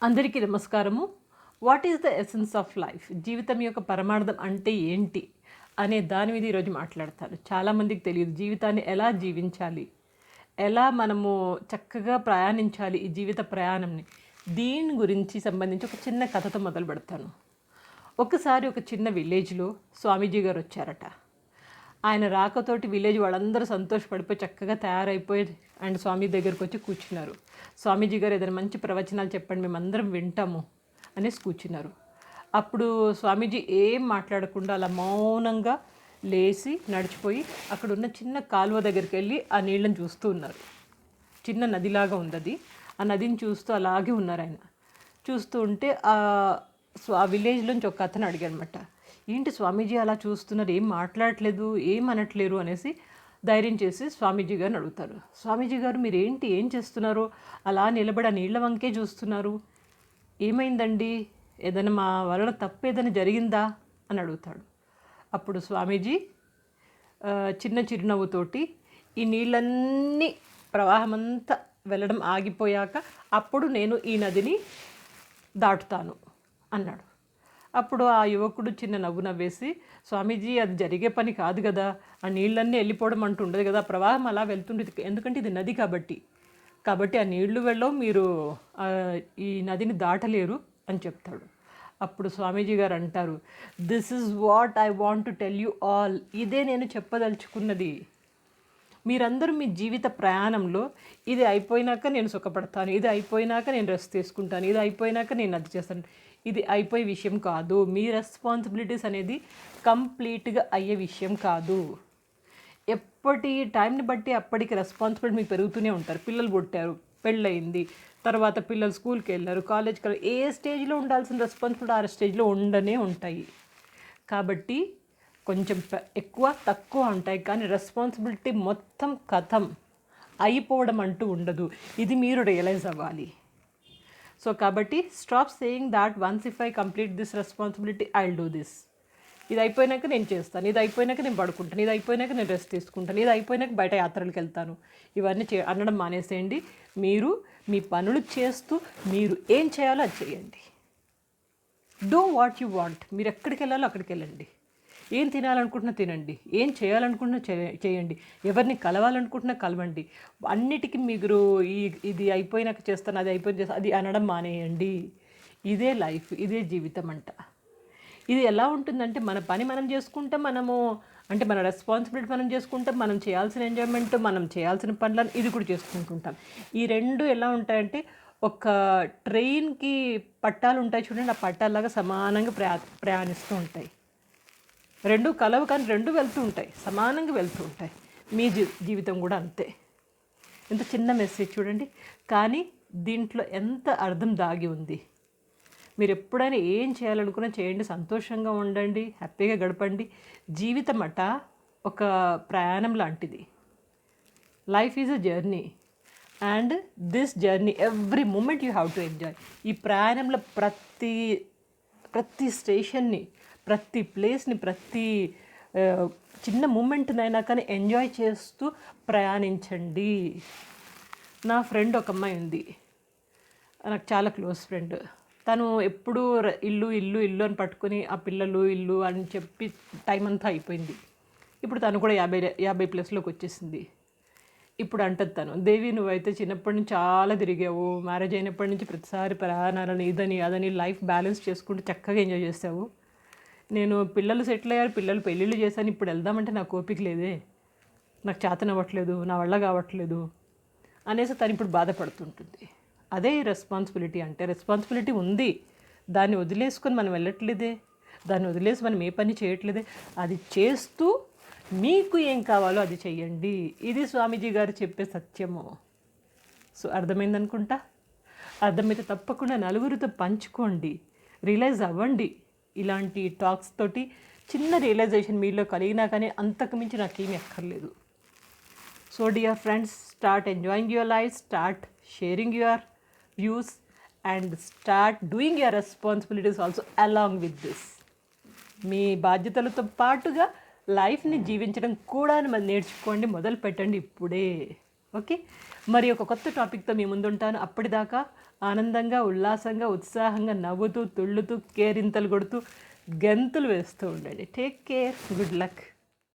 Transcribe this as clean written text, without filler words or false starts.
అందరికీ నమస్కారము. What is the essence of life? జీవితం యొక్క పరమార్థం అంటే ఏంటి అనే దాని మీద ఈరోజు మాట్లాడతాను. చాలామందికి తెలియదు జీవితాన్ని ఎలా జీవించాలి, ఎలా మనము చక్కగా ప్రయాణించాలి ఈ జీవిత ప్రయాణంని. దీని గురించి సంబంధించి ఒక చిన్న కథతో మొదలు పెడతాను. ఒకసారి ఒక చిన్న విలేజ్లో స్వామీజీ గారు వచ్చారట. ఆయన రాకతోటి విలేజ్ వాళ్ళందరూ సంతోషపడిపోయి చక్కగా తయారైపోయి అండ్ స్వామి దగ్గరికి వచ్చి కూర్చున్నారు. స్వామీజీ గారు ఏదైనా మంచి ప్రవచనాలు చెప్పండి, మేమందరం వింటాము అనేసి కూర్చున్నారు. అప్పుడు స్వామీజీ ఏం మాట్లాడకుండా అలా మౌనంగా లేచి నడిచిపోయి అక్కడ ఉన్న చిన్న కాలువ దగ్గరికి వెళ్ళి ఆ నీళ్ళని చూస్తూ ఉన్నారు. చిన్న నదిలాగా ఉంది అది. ఆ నదిని చూస్తూ అలాగే ఉన్నారు ఆయన. చూస్తూ ఉంటే ఆ విలేజ్లోంచి ఒక అతను అడిగారనమాట, ఏంటి స్వామీజీ అలా చూస్తున్నారు, ఏం మాట్లాడట్లేదు, ఏం అనట్లేరు అనేసి ధైర్యం చేసి స్వామీజీ గారిని అడుగుతారు. స్వామీజీ గారు మీరేంటి, ఏం చేస్తున్నారు, అలా నిలబడి ఆ నీళ్ల వంకే చూస్తున్నారు, ఏమైందండి, ఏదైనా మా వలన తప్పు ఏదైనా జరిగిందా అని అడుగుతాడు. అప్పుడు స్వామీజీ చిన్న చిరునవ్వుతోటి ఈ నీళ్ళన్నీ ప్రవాహమంతా వెళ్ళడం ఆగిపోయాక అప్పుడు నేను ఈ నదిని దాటుతాను అన్నాడు. అప్పుడు ఆ యువకుడు చిన్న నవ్వు నవ్వేసి, స్వామీజీ అది జరిగే పని కాదు కదా, ఆ నీళ్ళన్నీ వెళ్ళిపోవడం అంటూ ఉండదు కదా, ప్రవాహం అలా వెళ్తుండేది, ఎందుకంటే ఇది నది కాబట్టి ఆ నీళ్లు వెళ్ళవు, మీరు ఈ నదిని దాటలేరు అని చెప్తాడు. అప్పుడు స్వామీజీ గారు అంటారు, this is what I want to tell you all. ఇదే నేను చెప్పదలుచుకున్నది. మీరందరూ మీ జీవిత ప్రయాణంలో ఇది అయిపోయినాక నేను సుఖపడతాను, ఇది అయిపోయినాక నేను రెస్ట్ తీసుకుంటాను, ఇది అయిపోయినాక నేను అది చేస్తాను, ఇది అయిపోయే విషయం కాదు. మీ రెస్పాన్సిబిలిటీస్ అనేది కంప్లీట్గా అయ్యే విషయం కాదు. ఎప్పటి టైంని బట్టి అప్పటికి రెస్పాన్సిబిలిటీ మీకు పెరుగుతూనే ఉంటారు. పిల్లలు పుట్టారు, పెళ్ళయింది, తర్వాత పిల్లలు స్కూల్కి వెళ్ళారు, కాలేజ్కి వెళ్ళారు, ఏ స్టేజ్లో ఉండాల్సిన రెస్పాన్సిబిలిటీ ఆ స్టేజ్లో ఉండనే ఉంటాయి. కాబట్టి కొంచెం ఎక్కువ తక్కువ ఉంటాయి, కానీ రెస్పాన్సిబిలిటీ మొత్తం కథం అయిపోవడం అంటూ ఉండదు. ఇది మీరు రియలైజ్ అవ్వాలి. సో కాబట్టి stop saying that once if I complete this responsibility I will do this. ఇది అయిపోయినాక నేను చేస్తాను, ఇది అయిపోయినాక నేను పడుకుంటాను, ఇది అయిపోయినాక నేను రెస్ట్ తీసుకుంటాను, ఇది అయిపోయినాక బయట యాత్రలకు వెళ్తాను, ఇవన్నీ అనడం మానేసేయండి. మీరు మీ పనులు చేస్తూ మీరు ఏం చేయాలో అది చేయండి. Do what you want. మీరు ఎక్కడికి వెళ్ళాలో అక్కడికి వెళ్ళండి. ఏం తినాలనుకుంటున్నా తినండి, ఏం చేయాలనుకుంటున్నా చేయండి, ఎవరిని కలవాలనుకుంటున్నా కలవండి. అన్నిటికీ మీరు ఇది అయిపోయినాక చేస్తాను, అది అయిపోయిన చేస్తాను అది అనడం మానేయండి. ఇదే లైఫ్, ఇదే జీవితం అంట. ఇది ఎలా ఉంటుందంటే మన పని మనం చేసుకుంటాం, అంటే మన రెస్పాన్సిబిలిటీ మనం చేసుకుంటాం, మనం చేయాల్సిన ఎంజాయ్మెంట్, మనం చేయాల్సిన పనులను ఇది కూడా చేసుకుంటుంటాం. ఈ రెండు ఎలా ఉంటాయంటే ఒక ట్రైన్కి పట్టాలు ఉంటాయి చూడండి, ఆ పట్టాలాగా సమానంగా ప్రయాణిస్తూ ఉంటాయి. రెండు కలవు కానీ రెండు వెళ్తూ ఉంటాయి, సమానంగా వెళ్తూ ఉంటాయి. మీ జీవితం కూడా అంతే. ఎంత చిన్న మెసేజ్ చూడండి, కానీ దీంట్లో ఎంత అర్థం దాగి ఉంది. మీరు ఎప్పుడైనా ఏం చేయాలనుకున్నా చేయండి, సంతోషంగా ఉండండి, హ్యాపీగా గడపండి. జీవితం అట ఒక ప్రయాణం లాంటిది. Life is a journey and this journey every moment you have to enjoy. ఈ ప్రయాణంలో ప్రతి స్టేషన్ని, ప్రతి ప్లేస్ని, ప్రతి చిన్న మూమెంట్నైనా కానీ ఎంజాయ్ చేస్తూ ప్రయాణించండి. నా ఫ్రెండ్ ఒక అమ్మాయి ఉంది, నాకు చాలా క్లోజ్ ఫ్రెండ్. తను ఎప్పుడూ ఇల్లు ఇల్లు ఇల్లు అని పట్టుకొని ఆ పిల్లలు ఇల్లు అని చెప్పి టైం అంతా అయిపోయింది. ఇప్పుడు తను కూడా 50+ వచ్చేసింది. ఇప్పుడు అంటది తను, దేవి నువ్వైతే చిన్నప్పటి నుంచి చాలా తిరిగావు, మ్యారేజ్ అయినప్పటి నుంచి ప్రతిసారి ప్రయాణాలను ఇదని అదని లైఫ్ బ్యాలెన్స్ చేసుకుంటూ చక్కగా ఎంజాయ్ చేసావు. నేను పిల్లలు సెటిల్ అయ్యారు, పిల్లలు పెళ్ళిళ్ళు చేశాను, ఇప్పుడు వెళ్దామంటే నాకు ఓపిక లేదే, నాకు చేతనవ్వట్లేదు, నా వల్ల కావట్లేదు అనేసి తను ఇప్పుడు బాధపడుతుంటుంది. అదే రెస్పాన్సిబిలిటీ అంటే. రెస్పాన్సిబిలిటీ ఉంది, దాన్ని వదిలేసుకొని మనం వెళ్ళట్లేదే, దాన్ని వదిలేసి మనం ఏ పని చేయట్లేదే, అది చేస్తూ మీకు ఏం కావాలో అది చెయ్యండి. ఇది స్వామీజీ గారు చెప్పే సత్యము. సో అర్థమైందనుకుంటా. అర్థమైతే తప్పకుండా నలుగురితో పంచుకోండి, రియలైజ్ అవ్వండి. ఇలాంటి టాక్స్ తోటి చిన్న రియలైజేషన్ మీలో కలిగినా కానీ అంతకు మించి నాకేమీ అక్కర్లేదు. So dear friends, start enjoying your life, start sharing your views and start doing your responsibilities also along with this. మీ బాధ్యతలతో పాటుగా లైఫ్ని జీవించడం కూడా నేర్చుకోండి, మొదలు పెట్టండి ఇప్పుడే. ఓకే, మరి ఒక కొత్త టాపిక్తో మీ ముందుంటాను. అప్పటిదాకా ఆనందంగా, ఉల్లాసంగా, ఉత్సాహంగా నవ్వుతూ, తుళ్ళుతూ, కేరింతలు కొడుతూ, గెంతులు వేస్తూ ఉండండి. Take care. Good luck.